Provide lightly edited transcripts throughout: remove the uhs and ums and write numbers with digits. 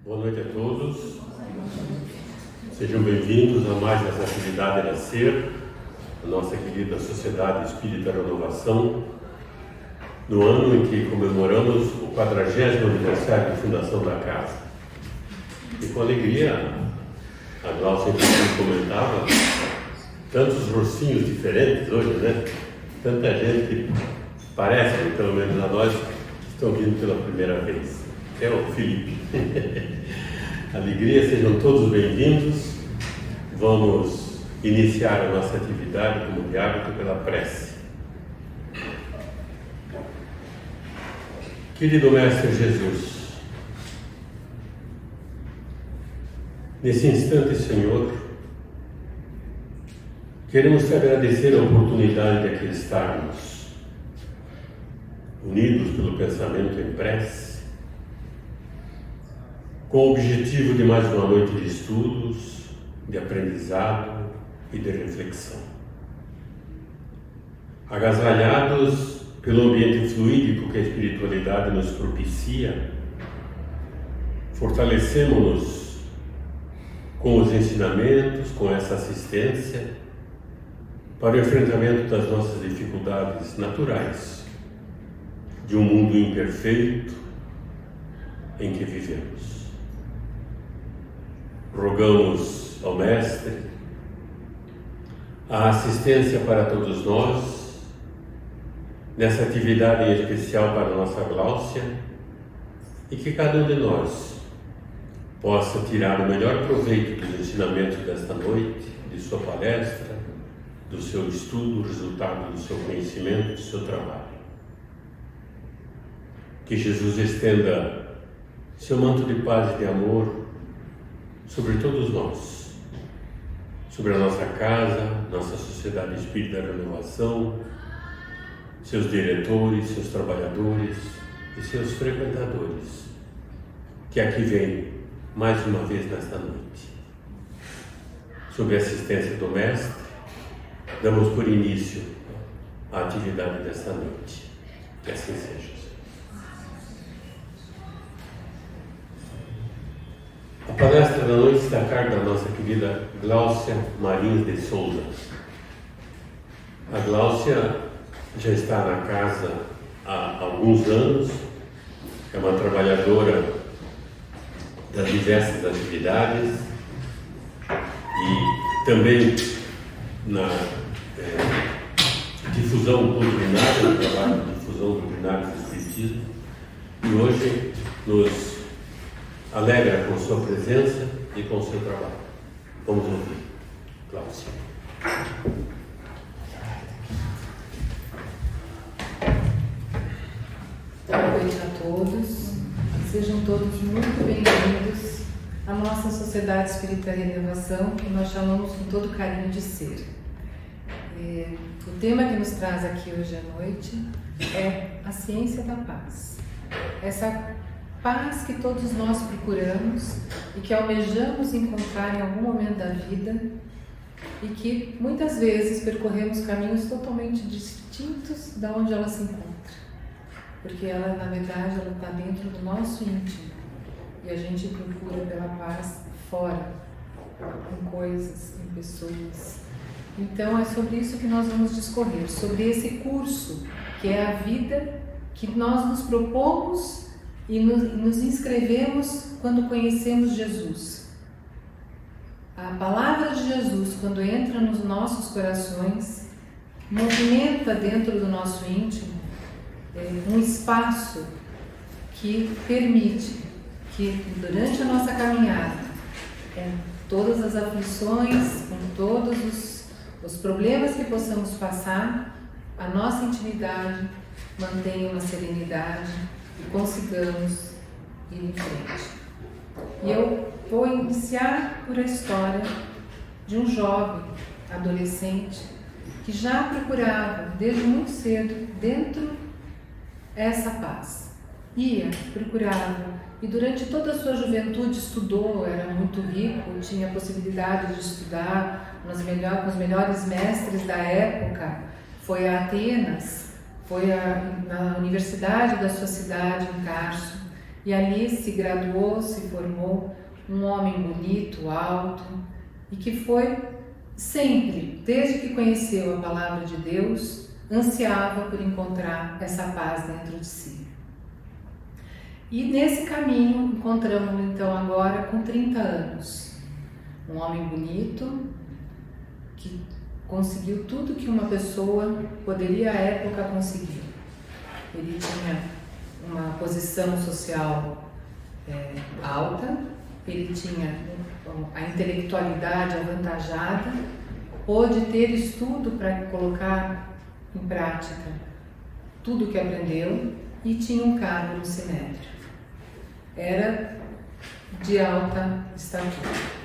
Boa noite a todos. Sejam bem-vindos a mais essa atividade da SER, a nossa querida Sociedade Espírita Renovação, no ano em que comemoramos o 40º aniversário de fundação da Casa. E com alegria, a Glaucia comentava, tantos rostinhos diferentes hoje, né? Tanta gente que parece, pelo menos a nós, que estão vindo pela primeira vez. É o Felipe. Alegria, sejam todos bem-vindos. Vamos iniciar a nossa atividade, como de hábito, pela prece. Querido Mestre Jesus, nesse instante, Senhor, queremos te agradecer a oportunidade de aqui estarmos, unidos pelo pensamento em prece, com o objetivo de mais uma noite de estudos, de aprendizado e de reflexão. Agasalhados pelo ambiente fluídico que a espiritualidade nos propicia, fortalecemos-nos com os ensinamentos, com essa assistência, para o enfrentamento das nossas dificuldades naturais, de um mundo imperfeito em que vivemos. Rogamos ao Mestre a assistência para todos nós, nessa atividade em especial para a nossa Glaucia, e que cada um de nós possa tirar o melhor proveito dos ensinamentos desta noite, de sua palestra, do seu estudo, resultado do seu conhecimento, do seu trabalho. Que Jesus estenda seu manto de paz e de amor sobre todos nós, sobre a nossa casa, nossa Sociedade Espírita da Renovação, seus diretores, seus trabalhadores e seus frequentadores, que aqui vêm mais uma vez nesta noite. Sob a assistência do Mestre, damos por início a atividade desta noite. Que assim seja. A palestra da noite está a cargo da nossa querida Glaucia Marins de Souza. A Glaucia já está na casa há alguns anos, é uma trabalhadora das diversas atividades e também na difusão doutrinária, no trabalho de difusão doutrinária do Espiritismo, e hoje nos alegra com sua presença e com seu trabalho. Vamos ouvir, Glaucia. Boa noite a todos. Sejam todos muito bem-vindos à nossa Sociedade Espírita Renovação, que nós chamamos com todo carinho de SER. O tema que nos traz aqui hoje à noite é a ciência da paz. Essa paz que todos nós procuramos e que almejamos encontrar em algum momento da vida e que muitas vezes percorremos caminhos totalmente distintos da onde ela se encontra, porque ela, na verdade, ela está dentro do nosso íntimo e a gente procura pela paz fora, em coisas, em pessoas. Então é sobre isso que nós vamos discorrer, sobre esse curso que é a vida que nós nos propomos e nos inscrevemos quando conhecemos Jesus. A palavra de Jesus, quando entra nos nossos corações, movimenta dentro do nosso íntimo um espaço que permite que durante a nossa caminhada, com todas as aflições, com todos os problemas que possamos passar, a nossa intimidade mantenha uma serenidade e consigamos ir em frente. E eu vou iniciar por a história de um jovem, adolescente, que já procurava, desde muito cedo, dentro essa paz. Procurava, e durante toda a sua juventude estudou, era muito rico, tinha a possibilidade de estudar com os melhores mestres da época, foi a Atenas, foi na universidade da sua cidade, em Tarso, e ali se graduou, se formou um homem bonito, alto, e que foi sempre, desde que conheceu a palavra de Deus, ansiava por encontrar essa paz dentro de si. E nesse caminho encontramos-lo então agora com 30 anos. Um homem bonito, que conseguiu tudo que uma pessoa poderia à época conseguir. Ele tinha uma posição social alta, ele tinha a intelectualidade avantajada, pôde ter estudo para colocar em prática tudo que aprendeu e tinha um cargo no Sinédrio. Era de alta estatura.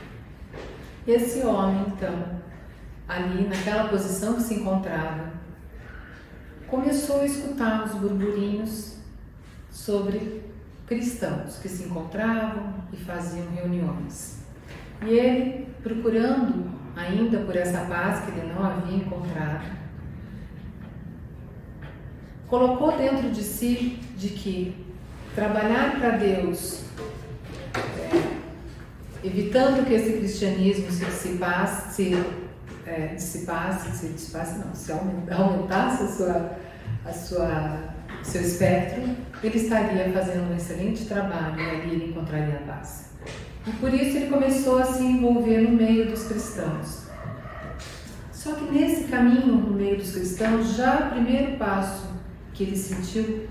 Esse homem, então, ali naquela posição que se encontrava, começou a escutar os burburinhos sobre cristãos que se encontravam e faziam reuniões. E ele, procurando ainda por essa paz que ele não havia encontrado, colocou dentro de si de que trabalhar para Deus, evitando que esse cristianismo se aumentasse seu espectro, ele estaria fazendo um excelente trabalho e ali ele encontraria a paz. E por isso ele começou a se envolver no meio dos cristãos. Só que nesse caminho no meio dos cristãos, já o primeiro passo que ele sentiu,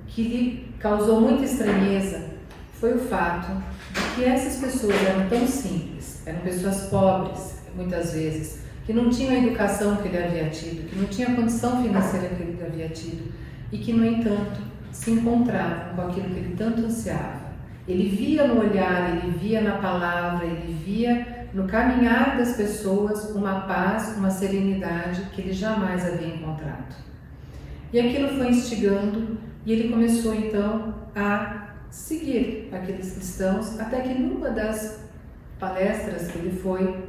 que lhe causou muita estranheza, foi o fato de que essas pessoas eram tão simples, eram pessoas pobres, muitas vezes, que não tinham a educação que ele havia tido, que não tinham a condição financeira que ele havia tido, e que, no entanto, se encontravam com aquilo que ele tanto ansiava. Ele via no olhar, ele via na palavra, ele via no caminhar das pessoas uma paz, uma serenidade que ele jamais havia encontrado. E aquilo foi instigando e ele começou então a seguir aqueles cristãos, até que numa das palestras que ele foi,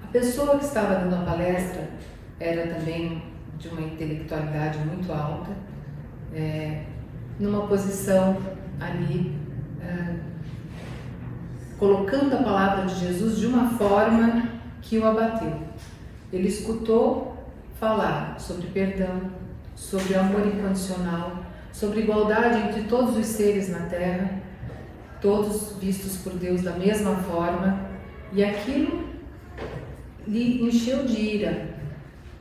a pessoa que estava dando a palestra era também de uma intelectualidade muito alta, numa posição ali, colocando a palavra de Jesus de uma forma que o abateu. Ele escutou falar sobre perdão, sobre amor incondicional, sobre igualdade entre todos os seres na Terra, todos vistos por Deus da mesma forma, e aquilo lhe encheu de ira,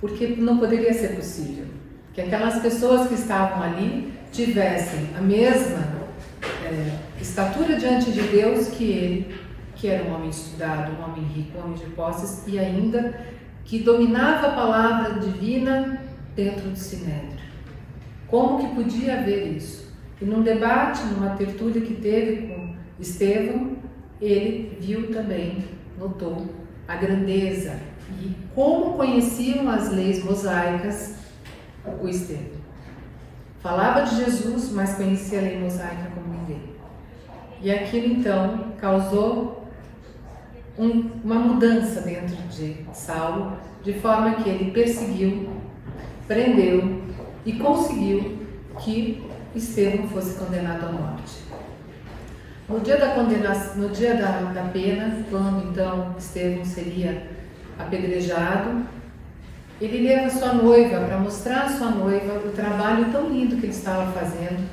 porque não poderia ser possível que aquelas pessoas que estavam ali tivessem a mesma estatura diante de Deus que ele, que era um homem estudado, um homem rico, um homem de posses e ainda que dominava a palavra divina dentro do Sinédrio. Como que podia haver isso? E num debate, numa tertúlia que teve com Estevão, ele viu também, notou a grandeza e como conheciam as leis mosaicas o Estevão. Falava de Jesus, mas conhecia a lei mosaica como ninguém. E aquilo então causou uma mudança dentro de Saulo, de forma que ele perseguiu, prendeu e conseguiu que Estevão fosse condenado à morte. No dia da condenação, no dia da pena, quando então Estevão seria apedrejado, ele leva sua noiva para mostrar à sua noiva o trabalho tão lindo que ele estava fazendo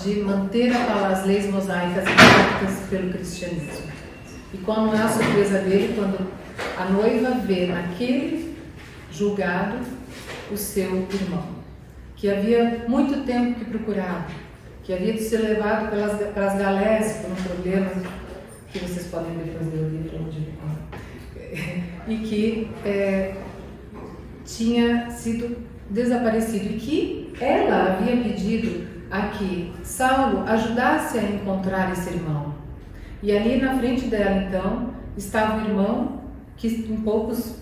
de manter as leis mosaicas intactas pelo cristianismo. E qual não é a surpresa dele quando a noiva vê naquele julgado o seu irmão, que havia muito tempo que procurava, que havia de ser levado pelas galés por um problema que vocês podem depois ler o livro e que tinha sido desaparecido e que ela havia pedido a que Saulo ajudasse a encontrar esse irmão. E ali na frente dela então estava o irmão que em poucas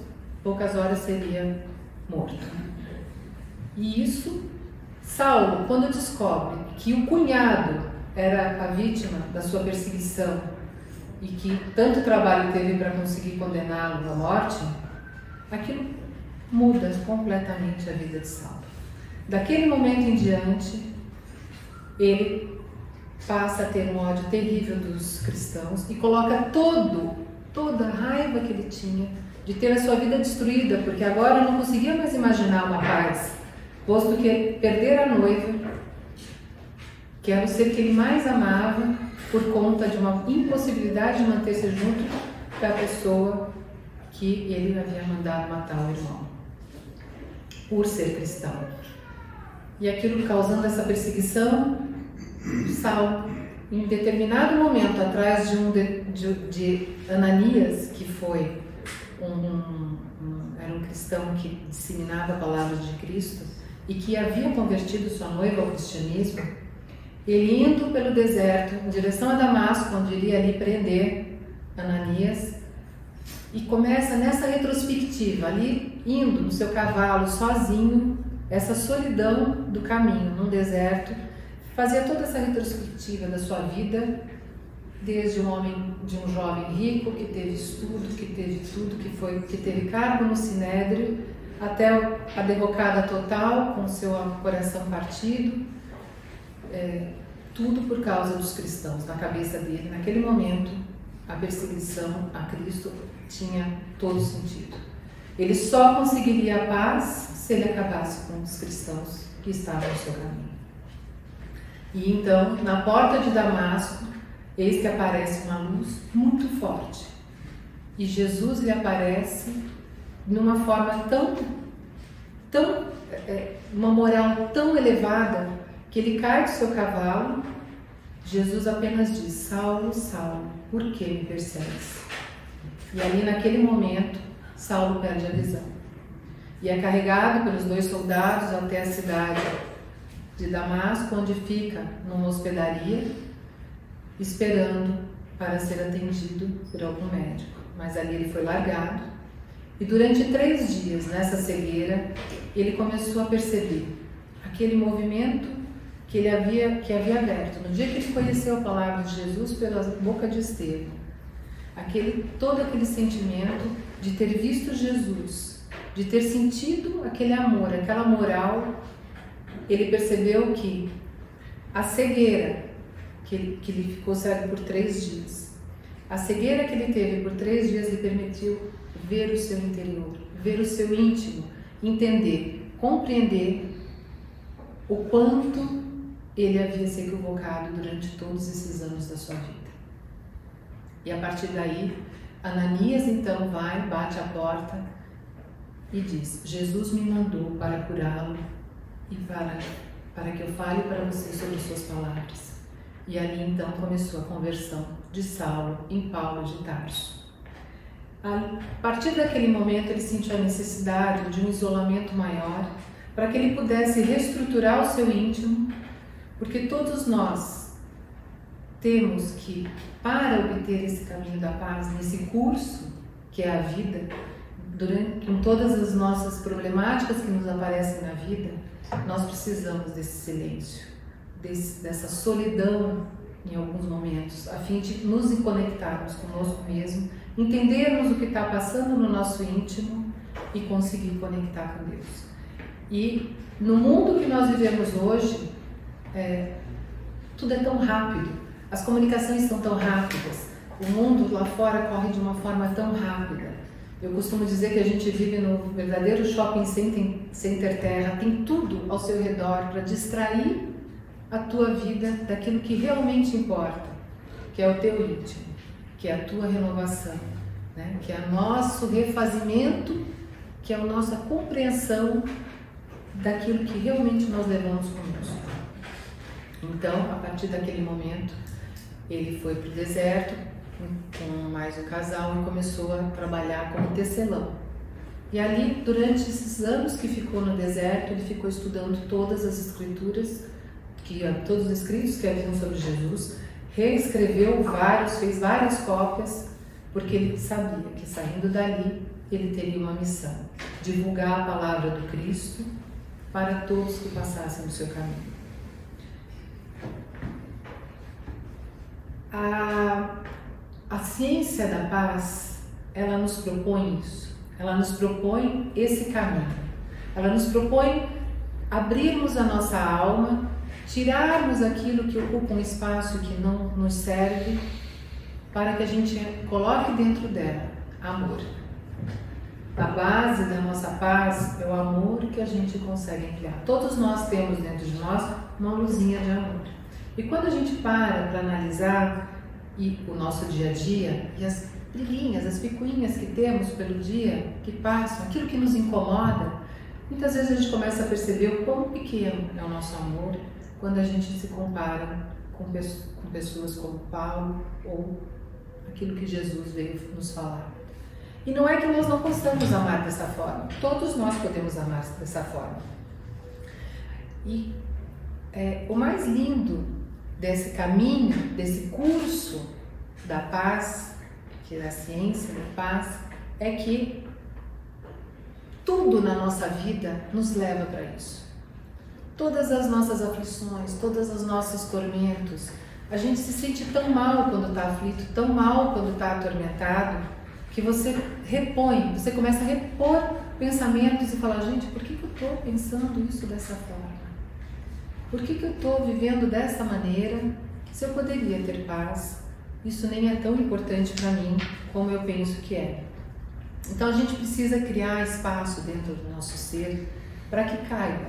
horas seria morto. E isso, Saulo, quando descobre que o cunhado era a vítima da sua perseguição e que tanto trabalho teve para conseguir condená-lo à morte, aquilo muda completamente a vida de Saulo. Daquele momento em diante, ele passa a ter um ódio terrível dos cristãos e coloca toda a raiva que ele tinha de ter a sua vida destruída, porque agora não conseguia mais imaginar uma paz, posto que perder a noiva, que era o ser que ele mais amava, por conta de uma impossibilidade de manter-se junto da pessoa que ele havia mandado matar o irmão, por ser cristão. E aquilo causando essa perseguição, Saulo, em determinado momento, atrás de Ananias, que foi era um cristão que disseminava a palavra de Cristo e que havia convertido sua noiva ao cristianismo, ele indo pelo deserto em direção a Damasco, onde iria ali prender Ananias, e começa nessa retrospectiva, ali indo no seu cavalo sozinho, essa solidão do caminho num deserto, fazia toda essa retrospectiva da sua vida, desde de um jovem rico que teve estudo, que teve tudo, que teve cargo no Sinédrio, até a derrocada total, com seu coração partido, tudo por causa dos cristãos. Na cabeça dele, naquele momento, a perseguição a Cristo tinha todo sentido. Ele só conseguiria a paz se ele acabasse com os cristãos que estavam no seu caminho. E então, na porta de Damasco, eis que aparece uma luz muito forte. E Jesus lhe aparece numa forma uma moral tão elevada, que ele cai do seu cavalo. Jesus apenas diz: Saulo, Saulo, por que me persegues? E ali naquele momento, Saulo perde a visão. E é carregado pelos 2 soldados até a cidade de Damasco, onde fica numa hospedaria, esperando para ser atendido por algum médico. Mas ali ele foi largado, e durante 3 dias, nessa cegueira, ele começou a perceber aquele movimento que havia aberto. No dia que ele conheceu a palavra de Jesus pela boca de Estevão, todo aquele sentimento de ter visto Jesus, de ter sentido aquele amor, aquela moral, ele percebeu que a cegueira, que ele ficou cego por 3 dias, a cegueira que ele teve por 3 dias lhe permitiu ver o seu interior, ver o seu íntimo, entender, compreender o quanto ele havia se equivocado durante todos esses anos da sua vida. E a partir daí, Ananias então vai, bate a porta e diz: Jesus me mandou para curá-lo e para que eu fale para você sobre suas palavras. E ali então começou a conversão de Saulo em Paulo de Tarso. A partir daquele momento ele sentiu a necessidade de um isolamento maior para que ele pudesse reestruturar o seu íntimo, porque todos nós temos que, para obter esse caminho da paz, nesse curso que é a vida, com todas as nossas problemáticas que nos aparecem na vida, nós precisamos desse silêncio, dessa solidão em alguns momentos, a fim de nos conectarmos conosco mesmo, entendermos o que está passando no nosso íntimo e conseguir conectar com Deus. E no mundo que nós vivemos hoje, tudo é tão rápido, as comunicações são tão rápidas, o mundo lá fora corre de uma forma tão rápida. Eu costumo dizer que a gente vive no verdadeiro shopping center terra, tem tudo ao seu redor para distrair a tua vida daquilo que realmente importa, que é o teu íntimo, que é a tua renovação, né? Que é o nosso refazimento, que é a nossa compreensão daquilo que realmente nós levamos conosco. Então, a partir daquele momento, ele foi para o deserto com mais um casal e começou a trabalhar como tecelão. E ali, durante esses anos que ficou no deserto, ele ficou estudando todas as escrituras, todos os escritos que haviam sobre Jesus, reescreveu fez várias cópias, porque ele sabia que saindo dali, ele teria uma missão: divulgar a palavra do Cristo para todos que passassem no seu caminho. A ciência da paz, ela nos propõe isso, ela nos propõe esse caminho, ela nos propõe abrirmos a nossa alma tirarmos aquilo que ocupa um espaço que não nos serve, para que a gente coloque dentro dela amor. A base da nossa paz é o amor que a gente consegue ampliar. Todos nós temos dentro de nós uma luzinha de amor. E quando a gente para analisar o nosso dia a dia e as brilhinhas, as picuinhas que temos pelo dia, que passam, aquilo que nos incomoda, muitas vezes a gente começa a perceber o quão pequeno é o nosso amor quando a gente se compara com pessoas como Paulo ou aquilo que Jesus veio nos falar. E não é que nós não possamos amar dessa forma. Todos nós podemos amar dessa forma. E o mais lindo desse caminho, desse curso da paz, que é a ciência da paz, é que tudo na nossa vida nos leva para isso. Todas as nossas aflições, todos os nossos tormentos, a gente se sente tão mal quando está aflito, tão mal quando está atormentado, que você repõe, você começa a repor pensamentos e falar, gente, por que eu estou pensando isso dessa forma? Por que eu estou vivendo dessa maneira? Se eu poderia ter paz, isso nem é tão importante para mim como eu penso que é. Então a gente precisa criar espaço dentro do nosso ser para que caiba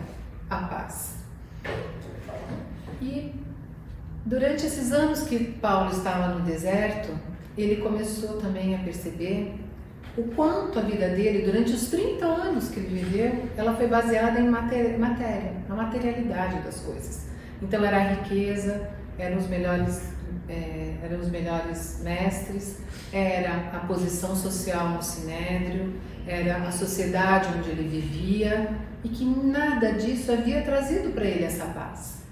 a paz. E durante esses anos que Paulo estava no deserto, ele começou também a perceber o quanto a vida dele, durante os 30 anos que ele viveu, ela foi baseada em matéria, na materialidade das coisas. Então era a riqueza, eram os melhores mestres, era a posição social no sinédrio, era a sociedade onde ele vivia, e que nada disso havia trazido para ele essa paz.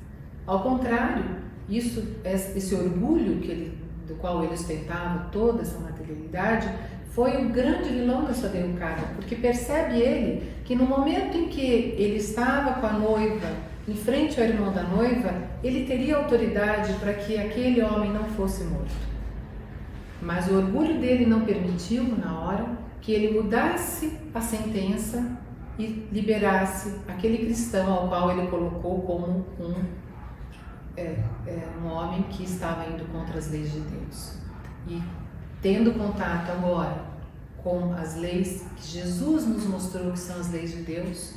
Ao contrário, esse orgulho do qual ele ostentava toda essa materialidade, foi o grande vilão da sua derrocada, porque percebe ele que no momento em que ele estava com a noiva, em frente ao irmão da noiva, ele teria autoridade para que aquele homem não fosse morto. Mas o orgulho dele não permitiu, na hora, que ele mudasse a sentença e liberasse aquele cristão ao qual ele colocou como um homem que estava indo contra as leis de Deus. E tendo contato agora com as leis que Jesus nos mostrou que são as leis de Deus,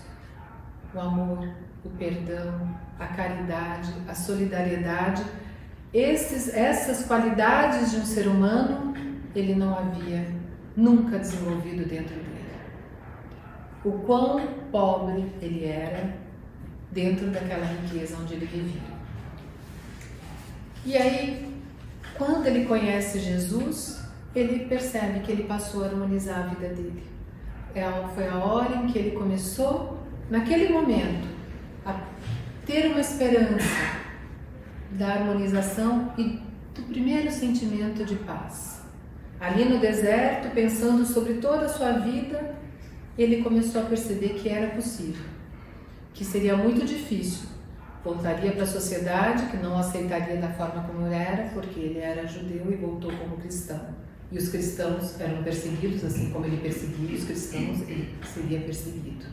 o amor, o perdão, a caridade, a solidariedade, essas qualidades de um ser humano, ele não havia nunca desenvolvido dentro dele. O quão pobre ele era dentro daquela riqueza onde ele vivia. E aí, quando ele conhece Jesus, ele percebe que ele passou a harmonizar a vida dele. Foi a hora em que ele começou, naquele momento, a ter uma esperança da harmonização e do primeiro sentimento de paz. Ali no deserto, pensando sobre toda a sua vida, ele começou a perceber que era possível, que seria muito difícil. Voltaria para a sociedade, que não aceitaria da forma como ele era, porque ele era judeu e voltou como cristão. E os cristãos eram perseguidos, assim como ele perseguia os cristãos, ele seria perseguido.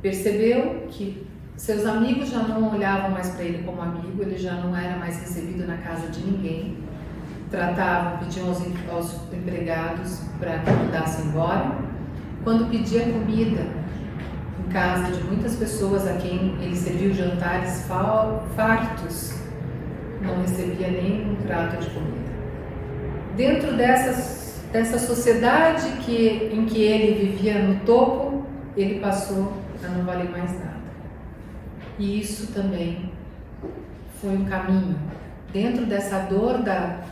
Percebeu que seus amigos já não olhavam mais para ele como amigo, ele já não era mais recebido na casa de ninguém. Pediam aos empregados para que mandassem embora. Quando pedia comida em casa de muitas pessoas a quem ele serviu jantares fartos, não recebia nem um prato de comida. Dentro dessa sociedade em que ele vivia no topo, ele passou a não valer mais nada. E isso também foi um caminho. Dentro dessa dor da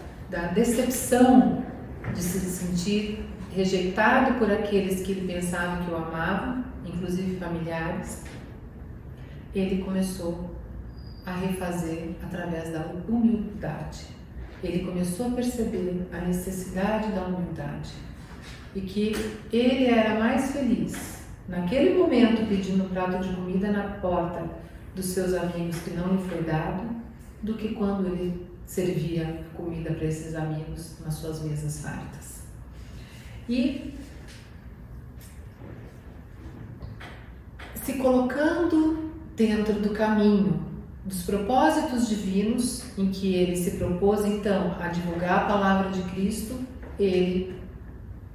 decepção de se sentir rejeitado por aqueles que ele pensava que o amavam, inclusive familiares, ele começou a refazer através da humildade. Ele começou a perceber a necessidade da humildade e que ele era mais feliz naquele momento pedindo um prato de comida na porta dos seus amigos que não lhe foi dado, do que quando ele servia comida para esses amigos nas suas mesas fartas. E se colocando dentro do caminho dos propósitos divinos em que ele se propôs então a divulgar a palavra de Cristo, ele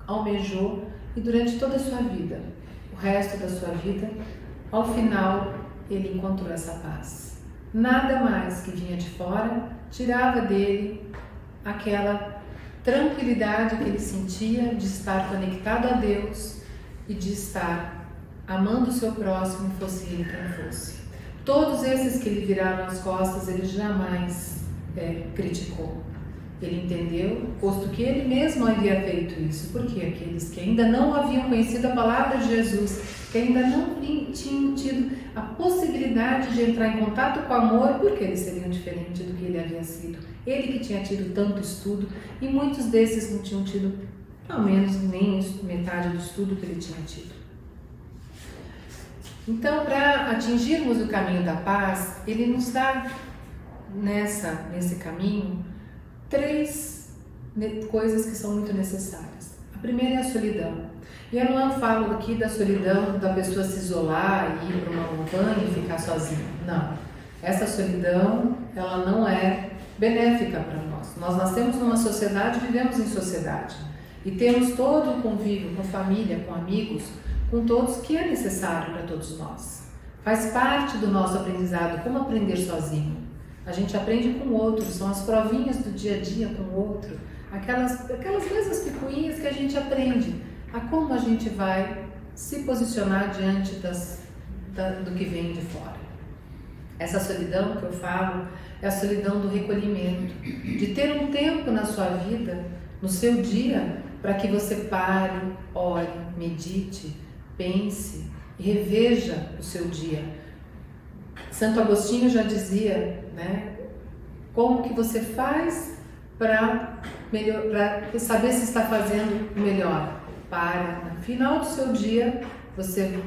almejou e durante toda a sua vida, o resto da sua vida, ao final ele encontrou essa paz. Nada mais que vinha de fora tirava dele aquela tranquilidade que ele sentia de estar conectado a Deus e de estar amando o seu próximo, fosse ele quem fosse. Todos esses que lhe viraram as costas, ele jamais criticou. Ele entendeu, posto que ele mesmo havia feito isso, porque aqueles que ainda não haviam conhecido a palavra de Jesus, que ainda não tinham tido a possibilidade de entrar em contato com o amor, porque eles seriam diferentes do que ele havia sido. Ele que tinha tido tanto estudo, e muitos desses não tinham tido, ao menos, nem metade do estudo que ele tinha tido. Então, para atingirmos o caminho da paz, ele nos dá, nesse caminho, 3 coisas que são muito necessárias. A primeira é a solidão. E eu não falo aqui da solidão da pessoa se isolar e ir para uma montanha e ficar sozinha. Não. Essa solidão, ela não é benéfica para nós. Nós nascemos numa sociedade, vivemos em sociedade. E temos todo o convívio com família, com amigos, com todos, que é necessário para todos nós. Faz parte do nosso aprendizado, como aprender sozinho. A gente aprende com o outro, são as provinhas do dia a dia com o outro, aquelas mesmas picuinhas que a gente aprende, a como a gente vai se posicionar diante do que vem de fora. Essa solidão que eu falo é a solidão do recolhimento, de ter um tempo na sua vida, no seu dia, para que você pare, ore, medite, pense e reveja o seu dia. Santo Agostinho já dizia, como que você faz para saber se está fazendo o melhor. Para, no final do seu dia, você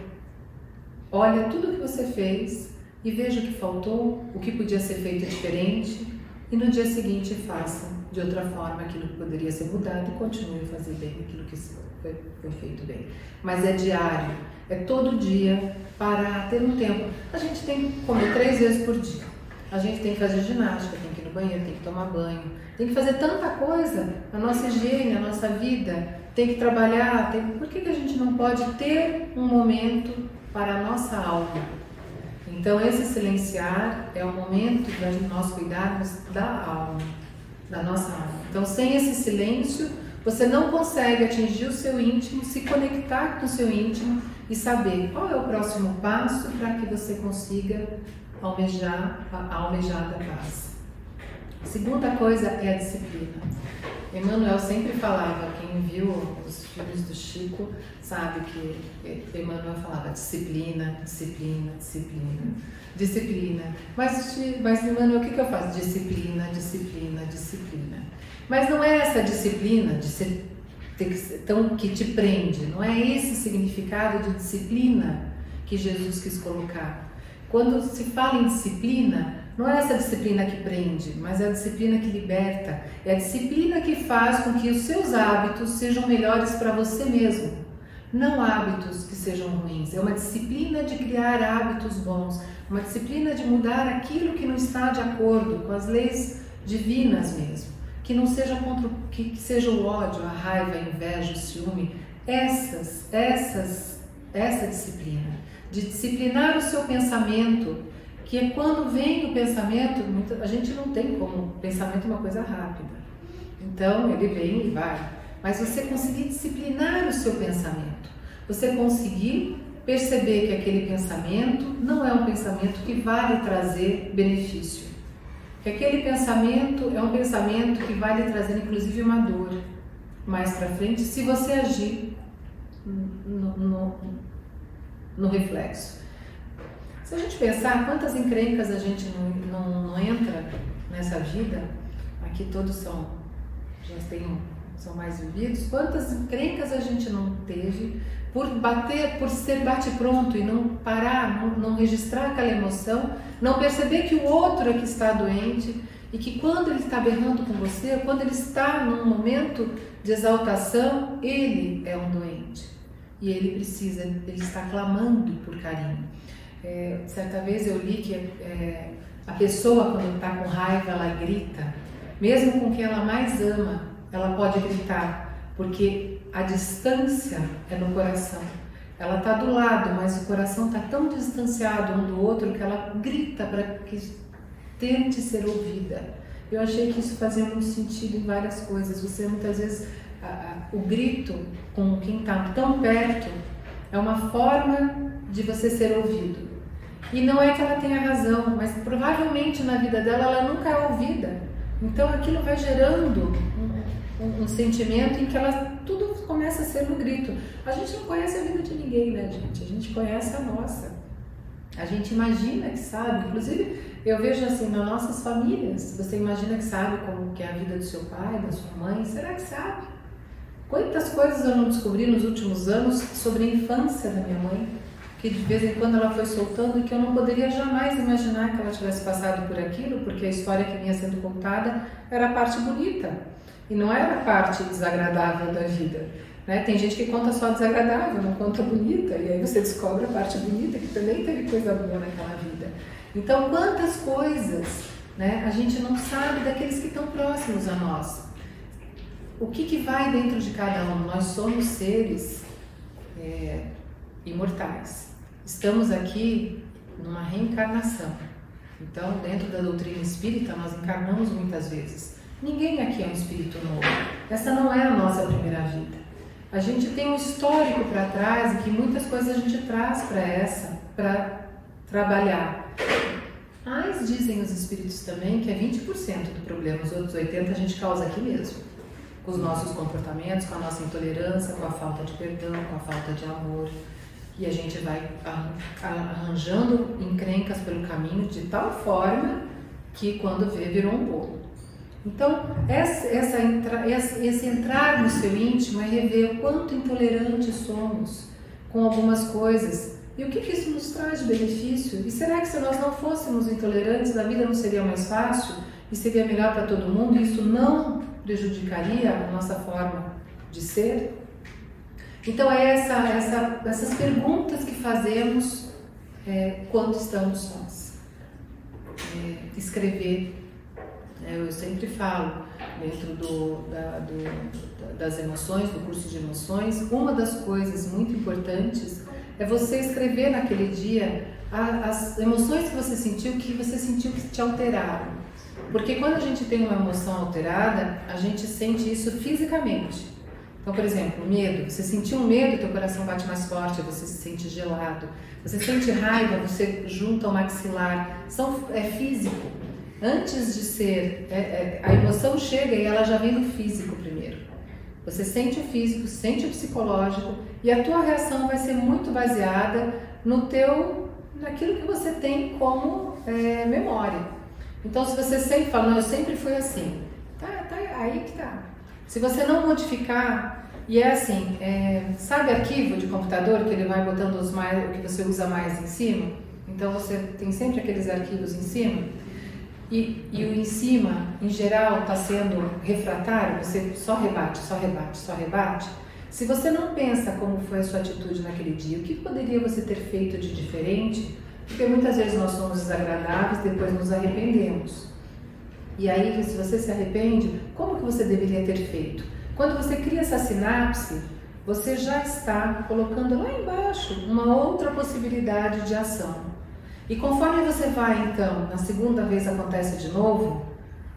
olha tudo o que você fez e veja o que faltou, o que podia ser feito diferente, e no dia seguinte faça de outra forma aquilo que poderia ser mudado e continue a fazer bem aquilo que foi feito bem. Mas é diário, é todo dia, parar, ter um tempo. A gente tem que comer 3 vezes por dia, a gente tem que fazer ginástica, tem que ir no banheiro, tem que tomar banho, tem que fazer tanta coisa, a nossa higiene, a nossa vida, tem que trabalhar, por que a gente não pode ter um momento para a nossa alma? Então esse silenciar é o momento de nós cuidarmos da alma, da nossa alma. Então sem esse silêncio, você não consegue atingir o seu íntimo, se conectar com o seu íntimo e saber qual é o próximo passo para que você consiga almejar a almejada paz. A segunda coisa é a disciplina. Emmanuel sempre falava, quem viu os filmes do Chico sabe que Emmanuel falava disciplina, disciplina, disciplina, disciplina. Mas Emmanuel, o que eu faço? Disciplina, disciplina, disciplina. Mas não é essa disciplina que te prende, não é esse significado de disciplina que Jesus quis colocar. Quando se fala em disciplina, não é essa disciplina que prende, mas é a disciplina que liberta. É a disciplina que faz com que os seus hábitos sejam melhores para você mesmo. Não hábitos que sejam ruins. É uma disciplina de criar hábitos bons. Uma disciplina de mudar aquilo que não está de acordo com as leis divinas mesmo. Que não seja que seja o ódio, a raiva, a inveja, o ciúme. Essa disciplina. De disciplinar o seu pensamento, que é quando vem o pensamento, a gente não tem como, o pensamento é uma coisa rápida, então ele vem e vai, mas você conseguir disciplinar o seu pensamento, você conseguir perceber que aquele pensamento não é um pensamento que vai lhe trazer benefício, que aquele pensamento é um pensamento que vai lhe trazer inclusive uma dor mais para frente, se você agir no reflexo. Se a gente pensar quantas encrencas a gente não entra nessa vida, aqui todos são mais vividos, quantas encrencas a gente não teve por ser bate-pronto e não parar, não registrar aquela emoção, não perceber que o outro é que está doente e que quando ele está berrando com você, quando ele está num momento de exaltação, ele é um doente e ele está clamando por carinho. Certa vez eu li que A pessoa, quando está com raiva, ela grita. Mesmo com quem ela mais ama, ela pode gritar, porque a distância é no coração. Ela está do lado, mas o coração está tão distanciado um do outro que ela grita para que tente ser ouvida. Eu achei que isso fazia muito sentido em várias coisas. Você muitas vezes, o grito com quem está tão perto é uma forma de você ser ouvido. E não é que ela tenha razão, mas provavelmente na vida dela ela nunca é ouvida. Então aquilo vai gerando um sentimento em que tudo começa a ser no grito. A gente não conhece a vida de ninguém, né, gente? A gente conhece a nossa. A gente imagina que sabe. Inclusive, eu vejo assim, nas nossas famílias, você imagina que sabe como que é a vida do seu pai, da sua mãe. Será que sabe? Quantas coisas eu não descobri nos últimos anos sobre a infância da minha mãe, que de vez em quando ela foi soltando e que eu não poderia jamais imaginar que ela tivesse passado por aquilo, porque a história que vinha sendo contada era a parte bonita e não era a parte desagradável da vida, né? Tem gente que conta só desagradável, não conta bonita, e aí você descobre a parte bonita, que também teve coisa boa naquela vida. Então, quantas coisas, né, a gente não sabe daqueles que estão próximos a nós. O que vai dentro de cada um? Nós somos seres imortais. Estamos aqui numa reencarnação. Então, dentro da doutrina espírita, nós encarnamos muitas vezes. Ninguém aqui é um espírito novo. Essa não é a nossa primeira vida. A gente tem um histórico para trás e que muitas coisas a gente traz para trabalhar. Mas dizem os espíritos também que é 20% do problema, os outros 80% a gente causa aqui mesmo. Com os nossos comportamentos, com a nossa intolerância, com a falta de perdão, com a falta de amor. E a gente vai arranjando encrencas pelo caminho de tal forma que quando vê, virou um bolo. Então, esse entrar no seu íntimo é rever o quanto intolerantes somos com algumas coisas. E o que isso nos traz de benefício? E será que se nós não fôssemos intolerantes, a vida não seria mais fácil e seria melhor para todo mundo? E isso não prejudicaria a nossa forma de ser? Então é essas perguntas que fazemos quando estamos sós. Escrever, eu sempre falo, dentro das emoções, do curso de emoções, uma das coisas muito importantes é você escrever naquele dia as emoções que você sentiu que te alteraram. Porque quando a gente tem uma emoção alterada, a gente sente isso fisicamente. Então, por exemplo, medo. Você sentiu um medo, teu coração bate mais forte, você se sente gelado. Você sente raiva, você junta o maxilar. É físico. Antes de ser... a emoção chega e ela já vem no físico primeiro. Você sente o físico, sente o psicológico e a tua reação vai ser muito baseada naquilo que você tem como memória. Então, se você sempre fala, não, eu sempre fui assim. Tá aí que tá. Se você não modificar, e é assim, sabe arquivo de computador que ele vai botando o que você usa mais em cima? Então você tem sempre aqueles arquivos em cima, e o em cima, em geral, está sendo refratário, você só rebate, só rebate, só rebate. Se você não pensa como foi a sua atitude naquele dia, o que poderia você ter feito de diferente? Porque muitas vezes nós somos desagradáveis, depois nos arrependemos. E aí, se você se arrepende, como que você deveria ter feito? Quando você cria essa sinapse, você já está colocando lá embaixo uma outra possibilidade de ação. E conforme você vai, então, na segunda vez acontece de novo,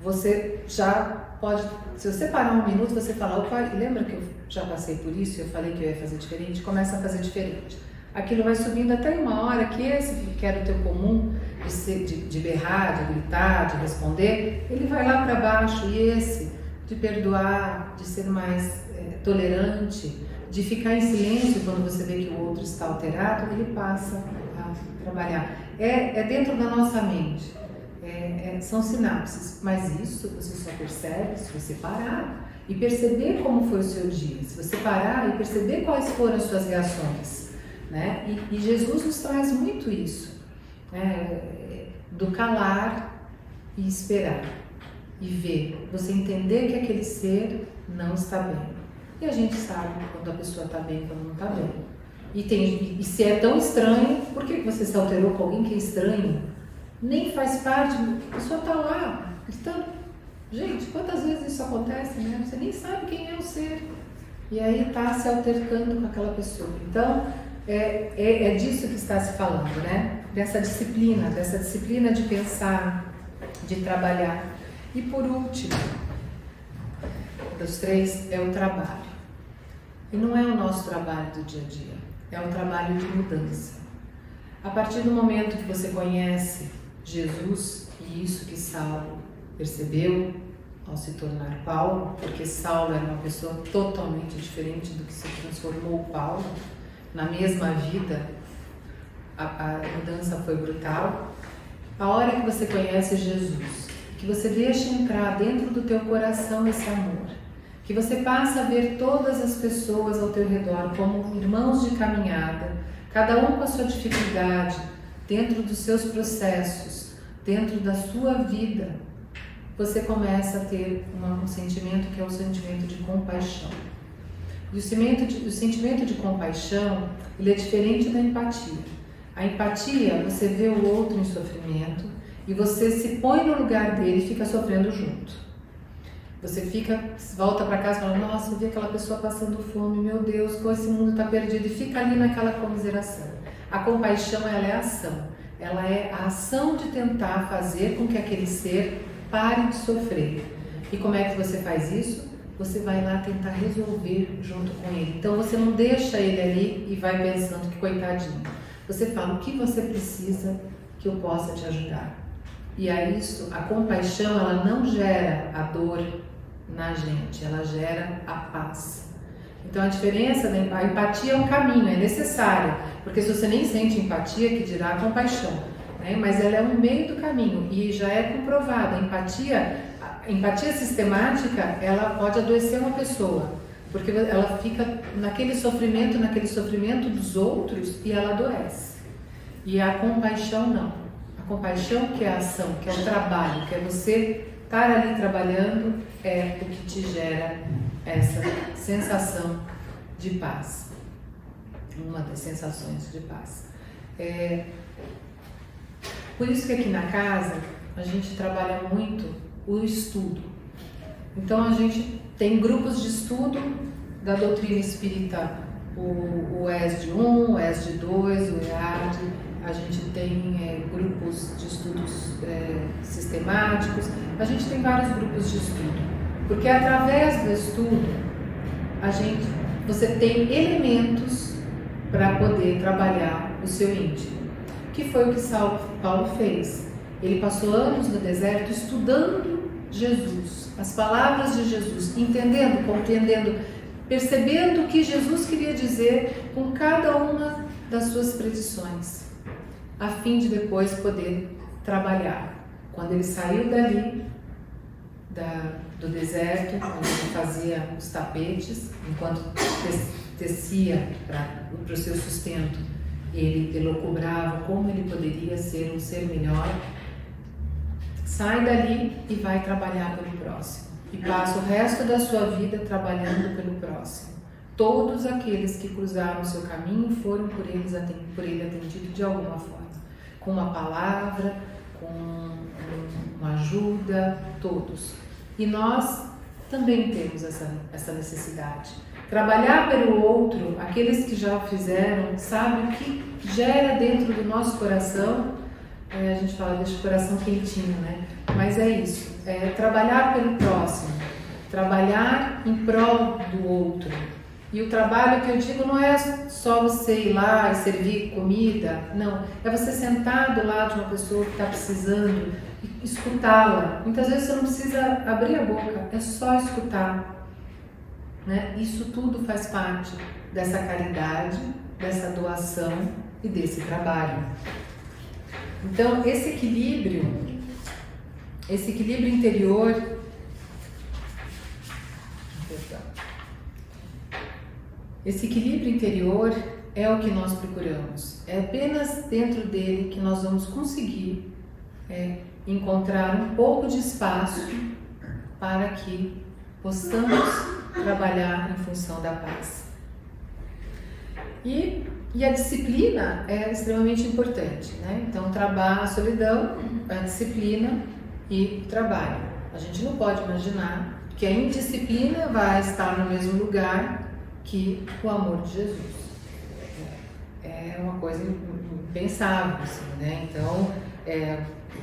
você já pode, se você parar um minuto, você fala, opa, lembra que eu já passei por isso e eu falei que eu ia fazer diferente? Começa a fazer diferente. Aquilo vai subindo até uma hora que esse que era o teu comum, de berrar, de gritar, de responder, ele vai lá para baixo. E esse de perdoar, de ser mais tolerante, de ficar em silêncio quando você vê que o outro está alterado, ele passa a trabalhar. É dentro da nossa mente, são sinapses, mas isso você só percebe se você parar e perceber como foi o seu dia, se você parar e perceber quais foram as suas reações, né? E Jesus nos traz muito isso, do calar e esperar e ver, você entender que aquele ser não está bem. E a gente sabe quando a pessoa está bem e quando não está bem. E se é tão estranho, por que você se alterou com alguém que é estranho? nem faz parte, a pessoa está lá, gritando. Gente, quantas vezes isso acontece, né? Você nem sabe quem é o ser. E aí está se altercando com aquela pessoa. Então, é disso que está se falando, né? Dessa disciplina de pensar, de trabalhar. E por último, dos três, é o trabalho. E não é o nosso trabalho do dia a dia, é um trabalho de mudança. A partir do momento que você conhece Jesus, e isso que Saulo percebeu ao se tornar Paulo, porque Saulo era uma pessoa totalmente diferente do que se transformou Paulo, na mesma vida, a mudança foi brutal. A hora que você conhece Jesus, que você deixa entrar dentro do teu coração esse amor, que você passa a ver todas as pessoas ao teu redor como irmãos de caminhada, cada um com a sua dificuldade, dentro dos seus processos, dentro da sua vida, você começa a ter um sentimento que é o sentimento de compaixão. E o sentimento de compaixão, ele é diferente da empatia. A empatia, você vê o outro em sofrimento e você se põe no lugar dele e fica sofrendo junto. Você volta para casa e fala, nossa, eu vi aquela pessoa passando fome, meu Deus, como esse mundo está perdido, e fica ali naquela comiseração. A compaixão, ela é a ação. Ela é a ação de tentar fazer com que aquele ser pare de sofrer. E como é que você faz isso? Você vai lá tentar resolver junto com ele. Então você não deixa ele ali e vai pensando que coitadinho. Você fala, o que você precisa que eu possa te ajudar? E a isso, a compaixão, ela não gera a dor na gente, ela gera a paz. Então a diferença, a empatia é um caminho, é necessária, porque se você nem sente empatia, que dirá a compaixão, né? Mas ela é um meio do caminho e já é comprovado. A empatia sistemática, ela pode adoecer uma pessoa, porque ela fica naquele sofrimento dos outros e ela adoece. E a compaixão não. A compaixão, que é a ação, que é o trabalho, que é você estar ali trabalhando, é o que te gera essa sensação de paz. Uma das sensações de paz. Por isso que aqui na casa a gente trabalha muito o estudo. Então a gente tem grupos de estudo da doutrina espírita, o ESD 1, o ESD 2, o EAD. A gente tem grupos de estudos sistemáticos, a gente tem vários grupos de estudo, porque através do estudo você tem elementos para poder trabalhar o seu íntimo, que foi o que Paulo fez. Ele passou anos no deserto estudando Jesus, as palavras de Jesus, entendendo, compreendendo, percebendo o que Jesus queria dizer com cada uma das suas predições, a fim de depois poder trabalhar. Quando ele saiu dali, do deserto, onde ele fazia os tapetes, enquanto tecia para o seu sustento, ele elucubrava como ele poderia ser um ser melhor, sai dali e vai trabalhar pelo próximo. E passa o resto da sua vida trabalhando pelo próximo. Todos aqueles que cruzaram o seu caminho foram por ele atendidos de alguma forma. Com uma palavra, com uma ajuda, todos. E nós também temos essa necessidade. Trabalhar pelo outro, aqueles que já fizeram, sabem o que gera dentro do nosso coração. A gente fala, deixa o coração quentinho, né? Mas é isso, trabalhar pelo próximo, trabalhar em prol do outro. E o trabalho que eu digo não é só você ir lá e servir comida, não. É você sentar do lado de uma pessoa que está precisando e escutá-la. Muitas vezes você não precisa abrir a boca, é só escutar. Né? Isso tudo faz parte dessa caridade, dessa doação e desse trabalho. Então, esse equilíbrio interior, esse equilíbrio interior é o que nós procuramos. É apenas dentro dele que nós vamos conseguir encontrar um pouco de espaço para que possamos trabalhar em função da paz. E E a disciplina é extremamente importante, né? Então, a solidão, a disciplina e o trabalho. A gente não pode imaginar que a indisciplina vai estar no mesmo lugar que o amor de Jesus. É uma coisa impensável, assim, né? Então,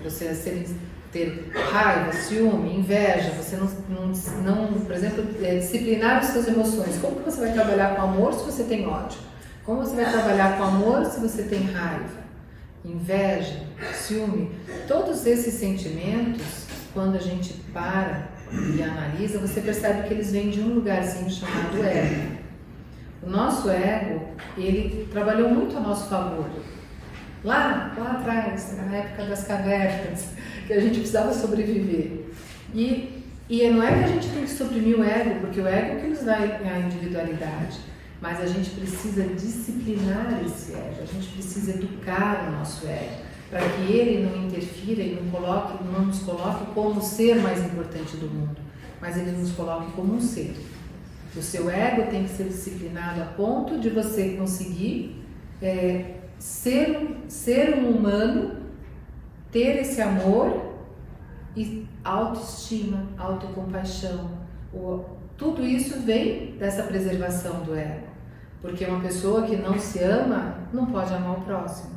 você ter raiva, ciúme, inveja, você não, por exemplo, disciplinar as suas emoções. Como que você vai trabalhar com amor se você tem ódio? Como você vai trabalhar com amor se você tem raiva, inveja, ciúme? Todos esses sentimentos, quando a gente para e analisa, você percebe que eles vêm de um lugarzinho chamado ego. O nosso ego, ele trabalhou muito a nosso favor. Lá atrás, na época das cavernas, que a gente precisava sobreviver. E não é que a gente tem que suprimir o ego, porque o ego é que nos dá a individualidade. Mas a gente precisa disciplinar esse ego, a gente precisa educar o nosso ego, para que ele não interfira e não nos coloque como o ser mais importante do mundo, mas ele nos coloque como um ser. O seu ego tem que ser disciplinado a ponto de você conseguir ser um humano, ter esse amor e autoestima, autocompaixão. Tudo isso vem dessa preservação do ego, porque uma pessoa que não se ama não pode amar o próximo.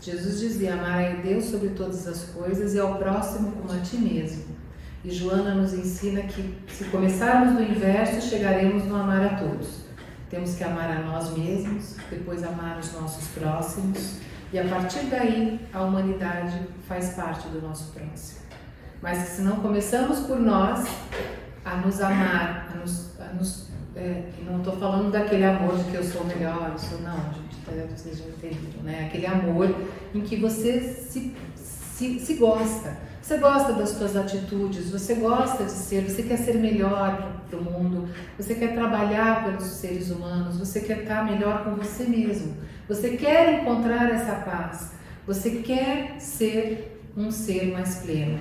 Jesus dizia: amar a Deus sobre todas as coisas e ao próximo como a ti mesmo. E Joana nos ensina que se começarmos do inverso, chegaremos no amar a todos. Temos que amar a nós mesmos, depois amar os nossos próximos, e a partir daí a humanidade faz parte do nosso próximo. Mas se não começamos por nós a nos amar, e não estou falando daquele amor de que eu sou melhor, não, gente, vocês já entenderam, né? Aquele amor em que você se gosta. Você gosta das suas atitudes, você gosta de ser, você quer ser melhor para o mundo, você quer trabalhar pelos seres humanos, você quer estar melhor com você mesmo, você quer encontrar essa paz, você quer ser um ser mais pleno.